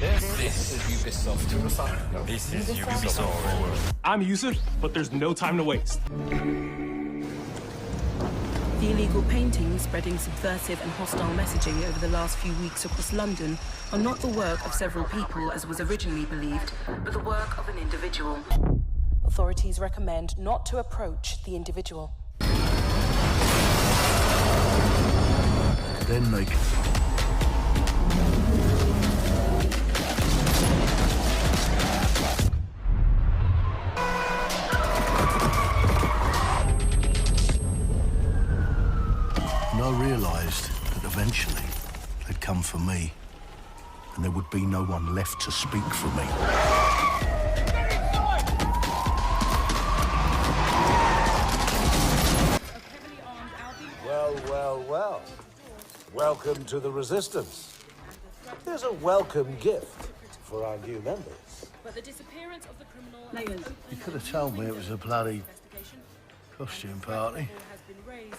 This is UBISOFT. This is UBISOFT Forward. I'm Yusuf, but there's no time to waste. The illegal paintings spreading subversive and hostile messaging over the last few weeks across London are not the work of several people, as was originally believed, but the work of an individual. Authorities recommend not to approach the individual. Then they... And I realised that eventually they'd come for me, and there would be no one left to speak for me. Well, well, well. Welcome to the Resistance. There's a welcome gift for our new members. But the disappearance of the criminal... You could have told me it was a bloody costume party.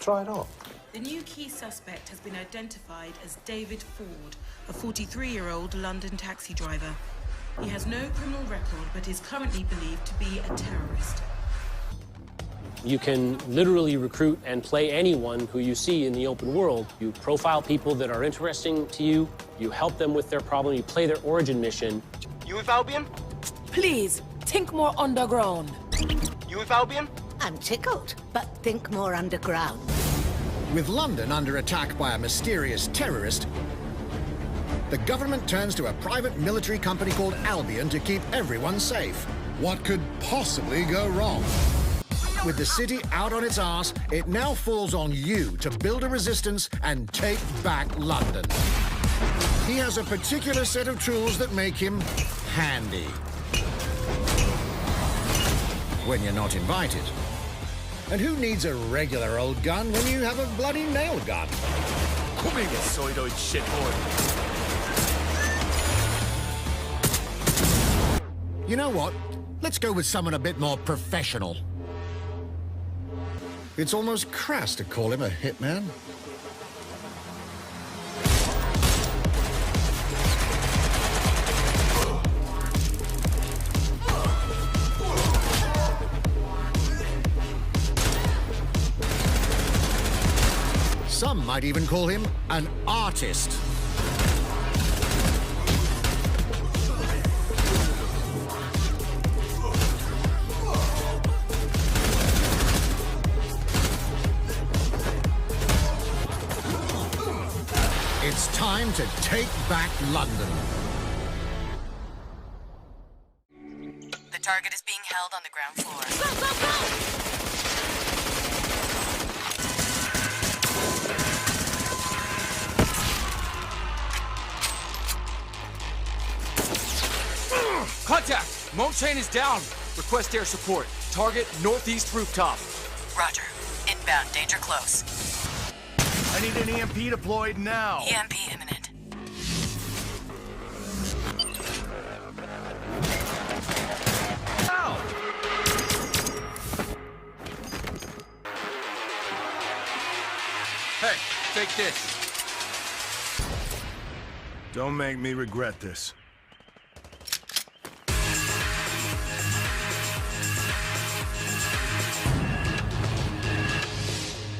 Try it on. The new key suspect has been identified as David Ford, a 43-year-old London taxi driver. He has no criminal record, but is currently believed to be a terrorist. You can literally recruit and play anyone who you see in the open world. You profile people that are interesting to you, you help them with their problem, you play their origin mission. You with Albion? Please, think more underground. You with Albion? I'm tickled, but think more underground. With London under attack by a mysterious terrorist, the government turns to a private military company called Albion to keep everyone safe. What could possibly go wrong? With the city out on its arse, it now falls on you to build a resistance and take back London. He has a particular set of tools that make him handy. When you're not invited. And who needs a regular old gun when you have a bloody nail gun? Come here, you soidoid shitboy. You know what? Let's go with someone a bit more professional. It's almost crass to call him a hitman. Some might even call him an artist. It's time to take back London. The target is being held on the ground floor. Go, go, go! Contact! Moat chain is down. Request air support. Target northeast rooftop. Roger. Inbound. Danger close. I need an EMP deployed now. EMP imminent. Ow! Hey, take this. Don't make me regret this.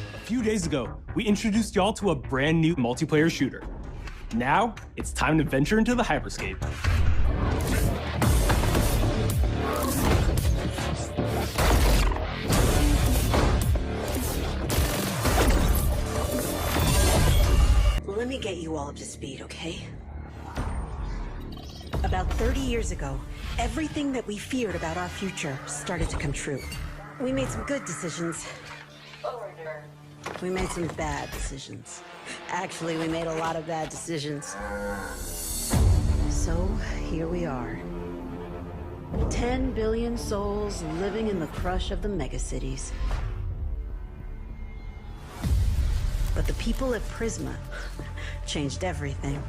A few days ago, we introduced y'all to a brand new multiplayer shooter. Now, it's time to venture into the Hyperscape. Let me get you all up to speed, okay? About 30 years ago, everything that we feared about our future started to come true. We made some good decisions. We made some bad decisions. Actually, we made a lot of bad decisions. So, here we are. 10 billion souls living in the crush of the megacities. But the people at Prisma changed everything.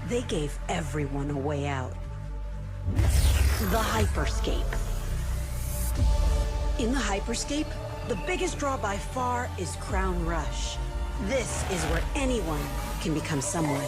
They gave everyone a way out. The Hyperscape. In the Hyperscape, the biggest draw by far is Crown Rush. This is where anyone can become someone.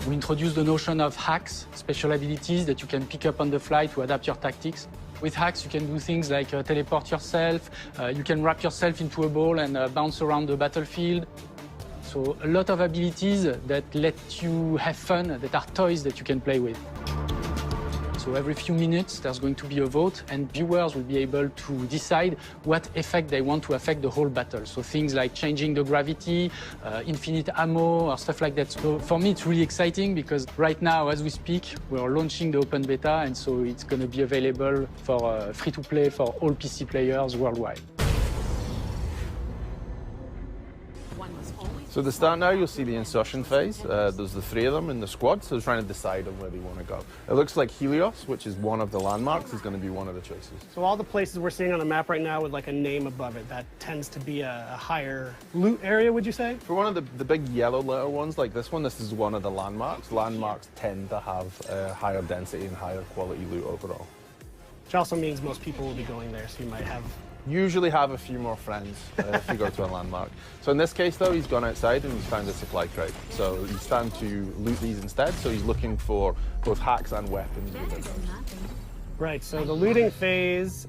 We introduced the notion of hacks, special abilities that you can pick up on the fly to adapt your tactics. With hacks, you can do things like teleport yourself, you can wrap yourself into a ball and bounce around the battlefield. So a lot of abilities that let you have fun, that are toys that you can play with. So every few minutes, there's going to be a vote, and viewers will be able to decide what effect they want to affect the whole battle. So things like changing the gravity, infinite ammo, or stuff like that. So for me, it's really exciting because right now, as we speak, we're launching the open beta, and so it's going to be available for free-to-play for all PC players worldwide. So at the start now, you'll see the insertion phase. There's the 3 of them in the squad, so they're trying to decide on where they want to go. It looks like Helios, which is one of the landmarks, is going to be one of the choices. So all the places we're seeing on the map right now with like a name above it, that tends to be a higher loot area, would you say? For one of the big yellow letter ones like this one, this is one of the landmarks. Landmarks tend to have higher density and higher quality loot overall. Which also means most people will be going there, so you might have... Usually have a few more friends if you go to a landmark. So in this case though, he's gone outside and he's found a supply crate. So he's starting to loot these instead, so he's looking for both hacks and weapons within those. Right, so the looting phase,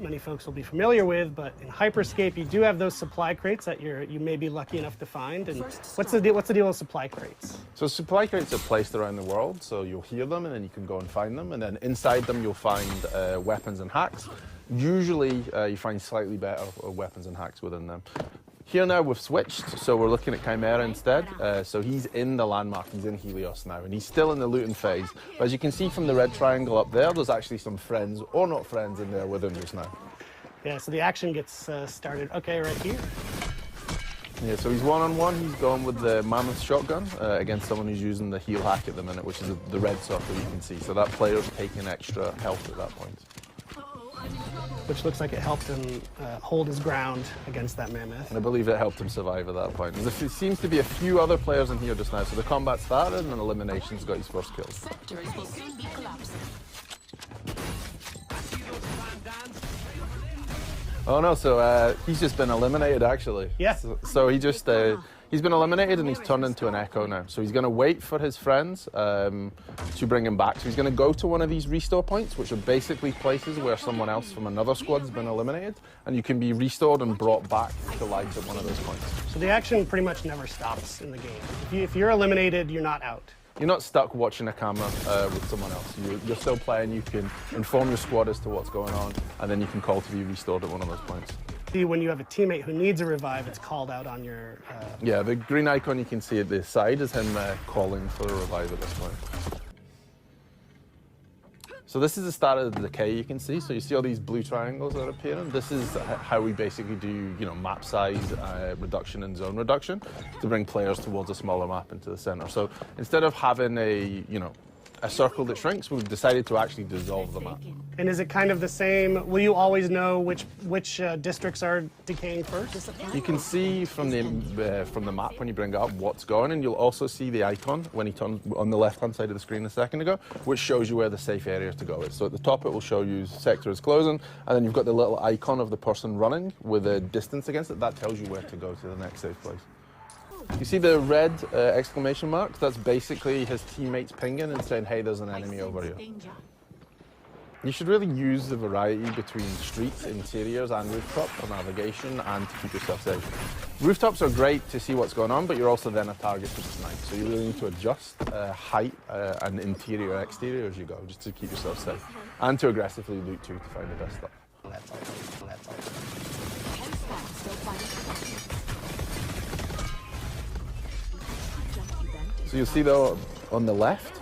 many folks will be familiar with, but in Hyperscape, you do have those supply crates that you may be lucky enough to find. And what's the deal with supply crates? So supply crates are placed around the world, so you'll hear them and then you can go and find them, and then inside them you'll find weapons and hacks. Usually you find slightly better weapons and hacks within them. Here now we've switched, so we're looking at Chimera instead. So he's in the landmark, he's in Helios now, and he's still in the looting phase. But as you can see from the red triangle up there, there's actually some friends, or not friends, in there with him just now. Yeah, so the action gets started, okay, right here. Yeah, so he's one-on-one, he's going with the Mammoth shotgun against someone who's using the heal hack at the minute, which is the red circle you can see. So that player's taking extra health at that point. Which looks like it helped him hold his ground against that mammoth. And I believe it helped him survive at that point. There seems to be a few other players in here just now, so the combat started and eliminations got his first kills. Oh no, so he's just been eliminated actually. Yeah. So he just, he's been eliminated and he's turned into an echo now. So he's going to wait for his friends to bring him back. So he's going to go to one of these restore points, which are basically places where someone else from another squad's been eliminated, and you can be restored and brought back to life at one of those points. So the action pretty much never stops in the game. If you're eliminated, you're not out. You're not stuck watching a camera with someone else. You're still playing, you can inform your squad as to what's going on, and then you can call to be restored at one of those points. When you have a teammate who needs a revive, it's called out on your... Yeah, the green icon you can see at the side is him calling for a revive at this point. So this is the start of the decay you can see. So you see all these blue triangles that are appearing. This is how we basically do, map size reduction and zone reduction to bring players towards a smaller map into the center. So instead of having a circle that shrinks, we've decided to actually dissolve the map. And is it kind of the same? Will you always know which districts are decaying first? You can see from the map when you bring it up what's going, and you'll also see the icon when he turned on the left-hand side of the screen a second ago, which shows you where the safe area to go is. So at the top it will show you sector is closing, and then you've got the little icon of the person running with a distance against it. That tells you where to go to the next safe place. You see the red exclamation mark? That's basically his teammates pinging and saying, hey, there's an enemy over here. You should really use the variety between streets, interiors, and rooftop for navigation and to keep yourself safe. Rooftops are great to see what's going on, but you're also then a target to snipe. So you really need to adjust height and interior and exterior as you go, just to keep yourself safe. And to aggressively loot too, to find the best stuff. So you'll see though on the left,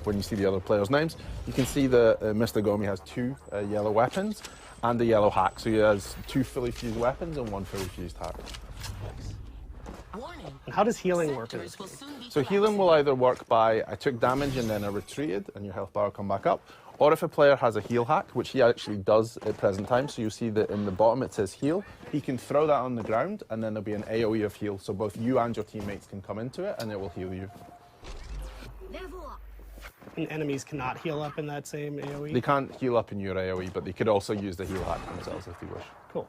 when you see the other players' names, you can see that Mr. Gomi has 2 yellow weapons, and a yellow hack. So he has 2 fully fused weapons and 1 fully fused hack. And how does healing work in this game? So healing will either work by I took damage and then I retreated and your health bar will come back up, or if a player has a heal hack, which he actually does at present time, so you see that in the bottom it says heal, he can throw that on the ground and then there'll be an AoE of heal, so both you and your teammates can come into it and it will heal you. And enemies cannot heal up in that same AoE? They can't heal up in your AoE, but they could also use the heal hack themselves if they wish. Cool.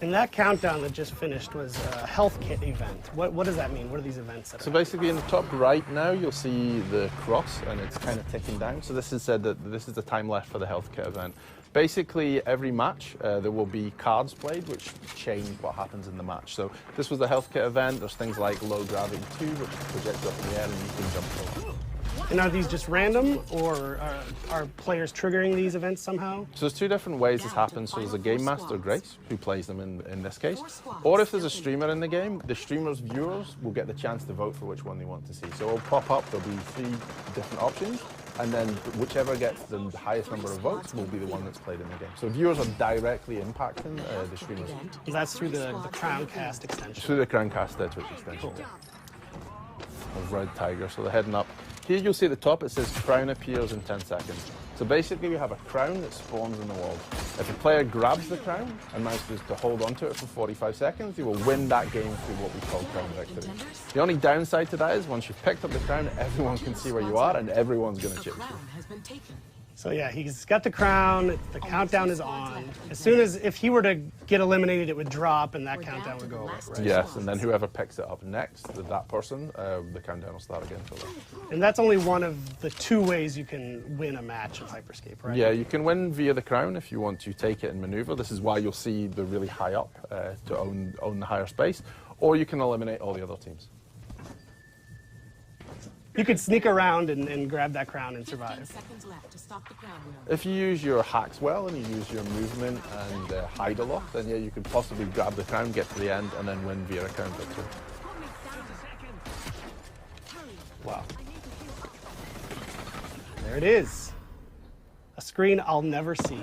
And that countdown that just finished was a health kit event. What does that mean? What are these events that So basically in the top right now, you'll see the cross and it's kind of ticking down. So this is said that this is the time left for the health kit event. Basically, every match, there will be cards played which change what happens in the match. So this was the health kit event. There's things like low gravity 2, which projects up in the air and you can jump over. And are these just random, or are players triggering these events somehow? So there's 2 different ways this happens. So there's a game master, Grace, who plays them in this case. Or if there's a streamer in the game, the streamer's viewers will get the chance to vote for which one they want to see. So it'll pop up, there'll be 3 different options, and then whichever gets the highest number of votes will be the one that's played in the game. So viewers are directly impacting the streamers. And that's through the Crowncast extension? Through the Crowncast Twitch extension. Cool. Of Red Tiger, so they're heading up. Here you'll see at the top it says crown appears in 10 seconds. So basically we have a crown that spawns in the wall. If a player grabs the crown and manages to hold onto it for 45 seconds, he will win that game through what we call crown victory. The only downside to that is once you've picked up the crown, everyone can see where you are and everyone's going to chase you. So yeah, he's got the crown, the countdown is on. As soon as, if he were to get eliminated, it would drop and that countdown would go away, right? Yes, and then whoever picks it up next, that person, the countdown will start again for them. And that's only one of the 2 ways you can win a match of Hyperscape, right? Yeah, you can win via the crown if you want to take it and maneuver. This is why you'll see the really high up to own the higher space, or you can eliminate all the other teams. You could sneak around and grab that crown and survive. If you use your hacks well and you use your movement and hide a lot, then yeah, you could possibly grab the crown, get to the end, and then win via a crown victory. Wow. There it is. A screen I'll never see.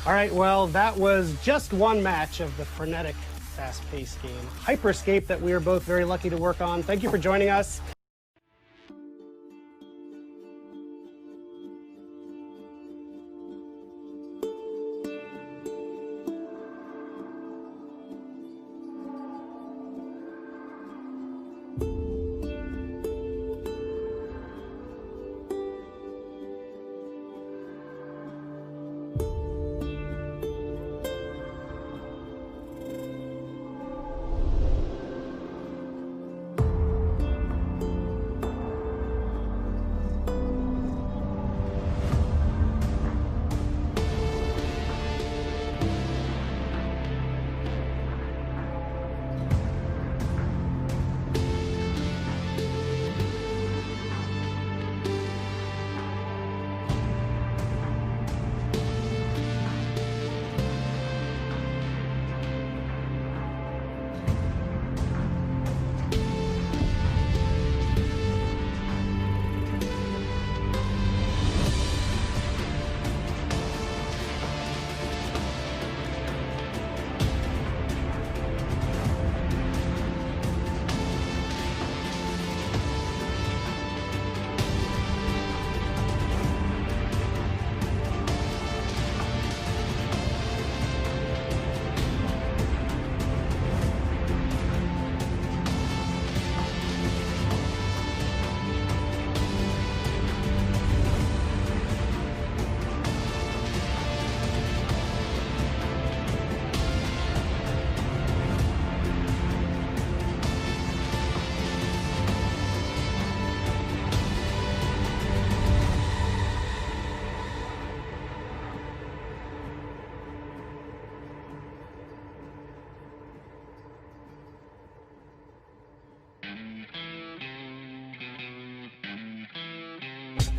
All right, well, that was just one match of the frenetic, fast-paced game, Hyperscape, that we are both very lucky to work on. Thank you for joining us.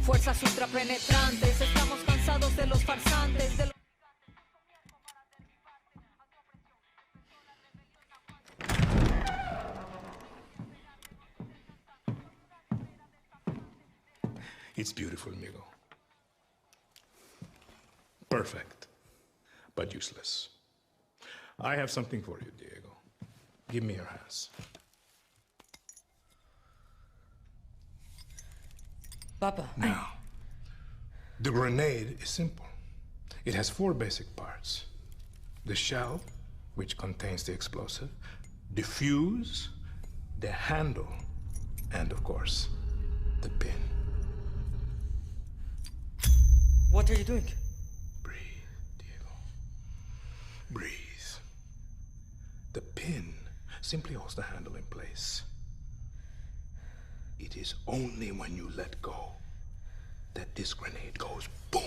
Fuerzas ultrapenetrantes, estamos cansados de los farsantes, de los... It's beautiful, amigo. Perfect, but useless. I have something for you, Diego. Give me your hands. Papa. Now, the grenade is simple. It has 4 basic parts. The shell, which contains the explosive, the fuse, the handle, and of course, the pin. What are you doing? Breathe. The pin simply holds the handle in place. It is only when you let go that this grenade goes boom.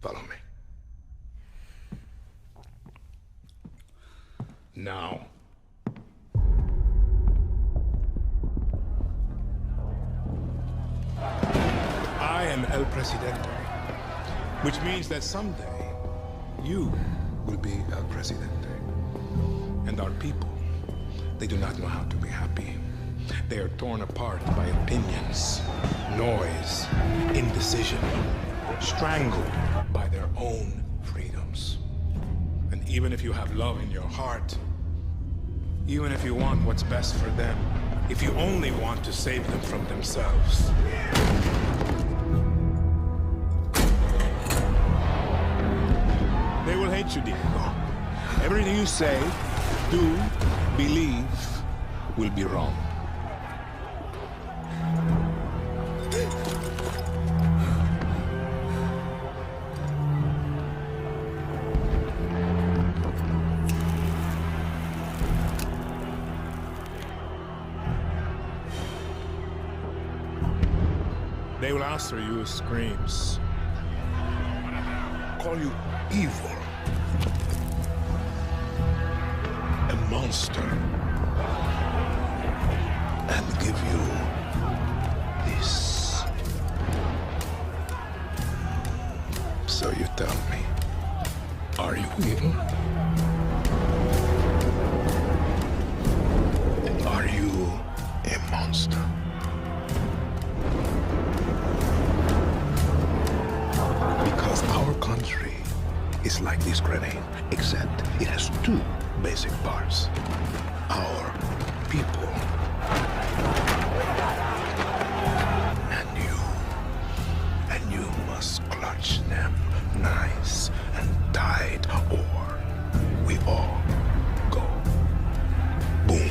Follow me. Now. I am El Presidente, which means that someday you will be El Presidente. And our people, they do not know how to be happy. They are torn apart by opinions, noise, indecision, strangled by their own freedoms. And even if you have love in your heart, even if you want what's best for them, if you only want to save them from themselves, they will hate you, Diego. Everything you say, do, believe, will be wrong. They will answer you with screams, call you evil, a monster, and give you this. So you tell me, are you evil? Are you a monster? Because our country is like this grenade, except it has 2 basic parts. Our people. And you must clutch them nice and tight, or we all go boom.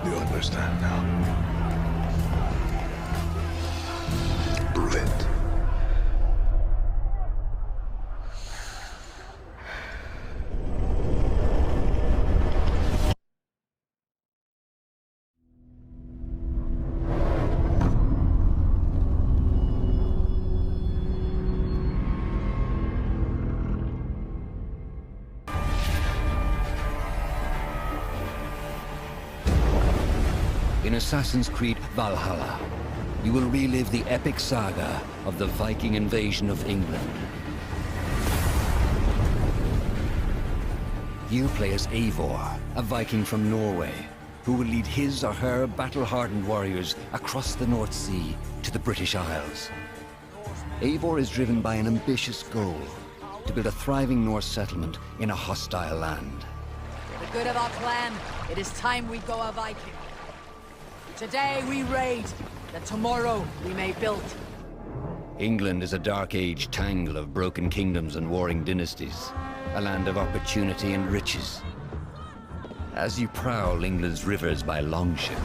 You understand now? Prove it. In Assassin's Creed Valhalla, you will relive the epic saga of the Viking invasion of England. You play as Eivor, a Viking from Norway, who will lead his or her battle-hardened warriors across the North Sea to the British Isles. Eivor is driven by an ambitious goal, to build a thriving Norse settlement in a hostile land. For the good of our clan, it is time we go a Viking. Today we raid, that tomorrow we may build. England is a dark age tangle of broken kingdoms and warring dynasties, a land of opportunity and riches. As you prowl England's rivers by longship,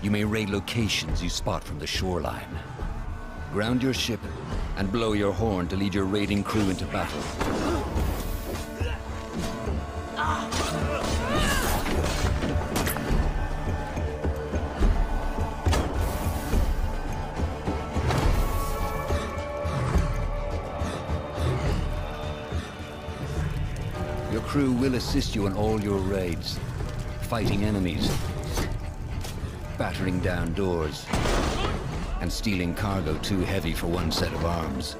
you may raid locations you spot from the shoreline. Ground your ship and blow your horn to lead your raiding crew into battle. Your crew will assist you in all your raids, fighting enemies, battering down doors, and stealing cargo too heavy for one set of arms.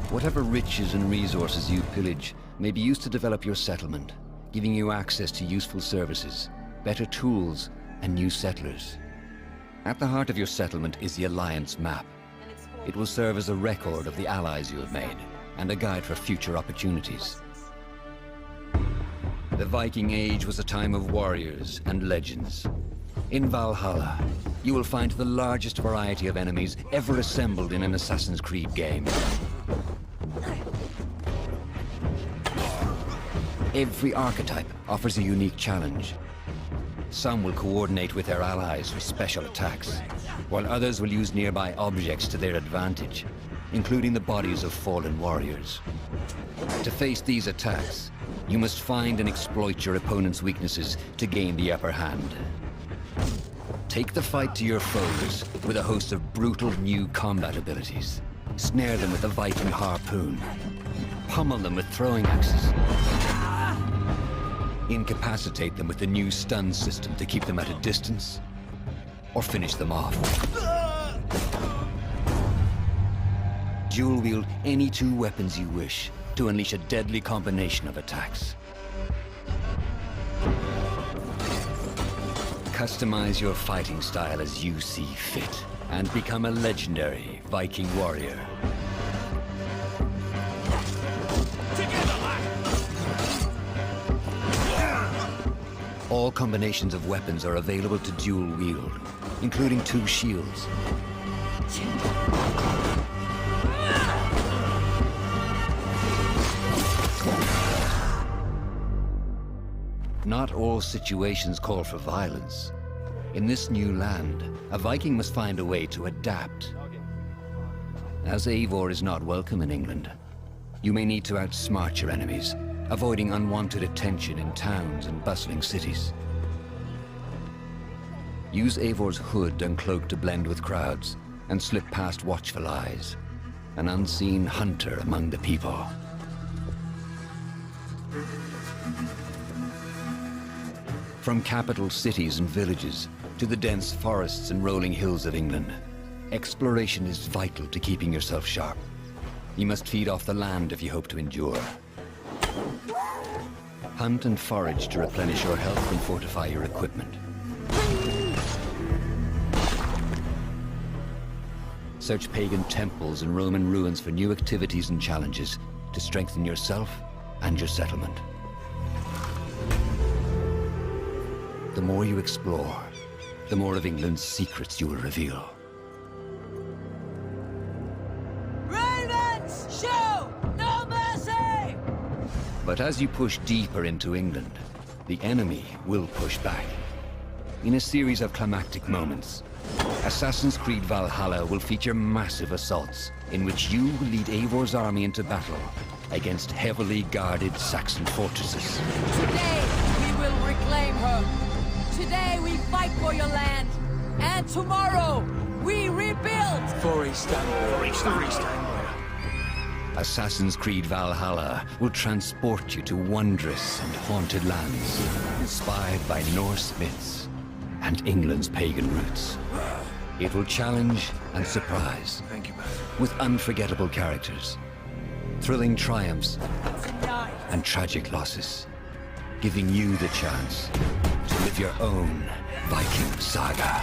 Whatever riches and resources you pillage may be used to develop your settlement, giving you access to useful services, better tools, and new settlers. At the heart of your settlement is the Alliance map. It will serve as a record of the allies you have made, and a guide for future opportunities. The Viking Age was a time of warriors and legends. In Valhalla, you will find the largest variety of enemies ever assembled in an Assassin's Creed game. Every archetype offers a unique challenge. Some will coordinate with their allies for special attacks, while others will use nearby objects to their advantage, including the bodies of fallen warriors. To face these attacks, you must find and exploit your opponent's weaknesses to gain the upper hand. Take the fight to your foes with a host of brutal new combat abilities. Snare them with a Viking harpoon. Pummel them with throwing axes. Incapacitate them with the new stun system to keep them at a distance, or finish them off. Dual wield any two weapons you wish to unleash a deadly combination of attacks. Customize your fighting style as you see fit, and become a legendary Viking warrior. All combinations of weapons are available to dual wield, including two shields. Not all situations call for violence. In this new land, a Viking must find a way to adapt. As Eivor is not welcome in England, you may need to outsmart your enemies, avoiding unwanted attention in towns and bustling cities. Use Eivor's hood and cloak to blend with crowds, and slip past watchful eyes, an unseen hunter among the people. From capital cities and villages to the dense forests and rolling hills of England, exploration is vital to keeping yourself sharp. You must feed off the land if you hope to endure. Hunt and forage to replenish your health and fortify your equipment. Search pagan temples and Roman ruins for new activities and challenges to strengthen yourself and your settlement. The more you explore, the more of England's secrets you will reveal. Ravens, show no mercy! But as you push deeper into England, the enemy will push back. In a series of climactic moments, Assassin's Creed Valhalla will feature massive assaults in which you will lead Eivor's army into battle against heavily guarded Saxon fortresses. Today, we will reclaim her. Today, we fight for your land. And tomorrow, we rebuild! For Istanbul. Assassin's Creed Valhalla will transport you to wondrous and haunted lands, inspired by Norse myths and England's pagan roots. It will challenge and surprise, with unforgettable characters, thrilling triumphs, and tragic losses, giving you the chance to live your own Viking saga.